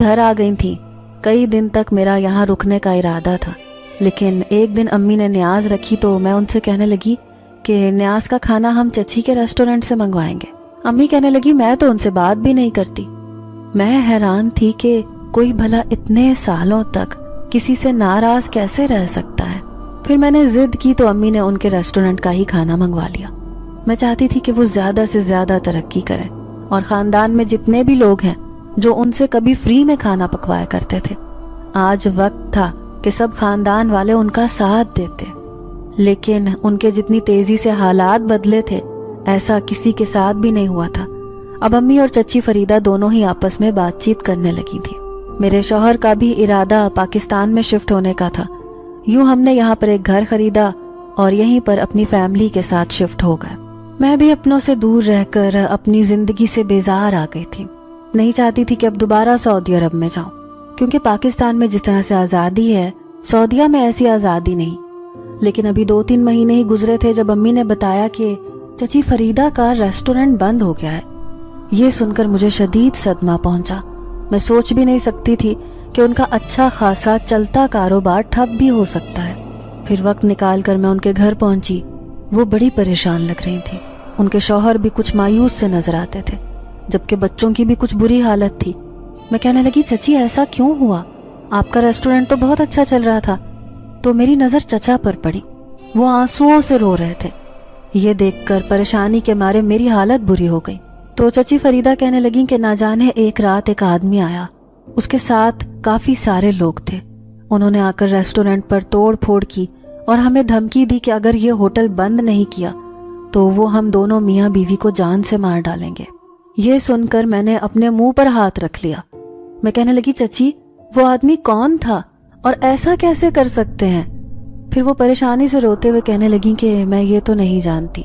घर आ गई थी। कई दिन तक मेरा यहाँ रुकने का इरादा था, लेकिन एक दिन अम्मी ने न्याज रखी तो मैं उनसे कहने लगी कि न्याज का खाना हम चची के रेस्टोरेंट से मंगवाएंगे। अम्मी कहने लगी मैं तो उनसे बात भी नहीं करती। मैं हैरान थी कि कोई भला इतने सालों तक किसी से नाराज कैसे रह सकता है। फिर मैंने जिद की तो अम्मी ने उनके रेस्टोरेंट का ही खाना मंगवा लिया। मैं चाहती थी कि वो ज्यादा से ज्यादा तरक्की करें और खानदान में जितने भी लोग हैं जो उनसे कभी फ्री में खाना पकवाया करते थे, आज वक्त था कि सब खानदान वाले उनका साथ देते। लेकिन उनके जितनी तेजी से हालात बदले थे, ऐसा किसी के साथ भी नहीं हुआ था। अब अम्मी और चची फरीदा दोनों ही आपस में बातचीत करने लगी थी। मेरे शौहर का भी इरादा पाकिस्तान में शिफ्ट होने का था। यूं हमने यहाँ पर एक घर खरीदा और यहीं पर अपनी फैमिली के साथ शिफ्ट हो गए। मैं भी अपनों से दूर रहकर अपनी जिंदगी से बेजार आ गई थी। नहीं चाहती थी कि अब दोबारा सऊदी अरब में जाऊं, क्योंकि पाकिस्तान में जिस तरह से आज़ादी है, सऊदीया में ऐसी आज़ादी नहीं। लेकिन अभी 2-3 महीने ही गुजरे थे जब अम्मी ने बताया कि चची फरीदा का रेस्टोरेंट बंद हो गया है। ये सुनकर मुझे शदीद सदमा पहुंचा। मैं सोच भी नहीं सकती थी कि उनका अच्छा खासा चलता कारोबार ठप भी हो सकता है। फिर वक्त निकाल कर मैं उनके घर पहुंची। वो बड़ी परेशान लग रही थी। उनके शौहर भी कुछ मायूस से नजर आते थे, जबकि बच्चों की भी कुछ बुरी हालत थी। मैं कहने लगी चची ऐसा क्यों हुआ? आपका रेस्टोरेंट तो बहुत अच्छा चल रहा था। तो मेरी नजर चचा पर पड़ी। वो आंसुओं से रो रहे थे। ये देखकर परेशानी के मारे मेरी हालत बुरी हो गई। तो चची फरीदा कहने लगी कि ना जाने एक रात एक आदमी आया, उसके साथ काफी सारे लोग थे। उन्होंने आकर रेस्टोरेंट पर तोड़ फोड़ की और हमें धमकी दी कि अगर ये होटल बंद नहीं किया तो वो हम दोनों मियाँ बीवी को जान से मार डालेंगे। ये सुनकर मैंने अपने मुंह पर हाथ रख लिया। मैं कहने लगी चची वो आदमी कौन था और ऐसा कैसे कर सकते हैं? फिर वो परेशानी से रोते हुए कहने लगी कि मैं ये तो नहीं जानती।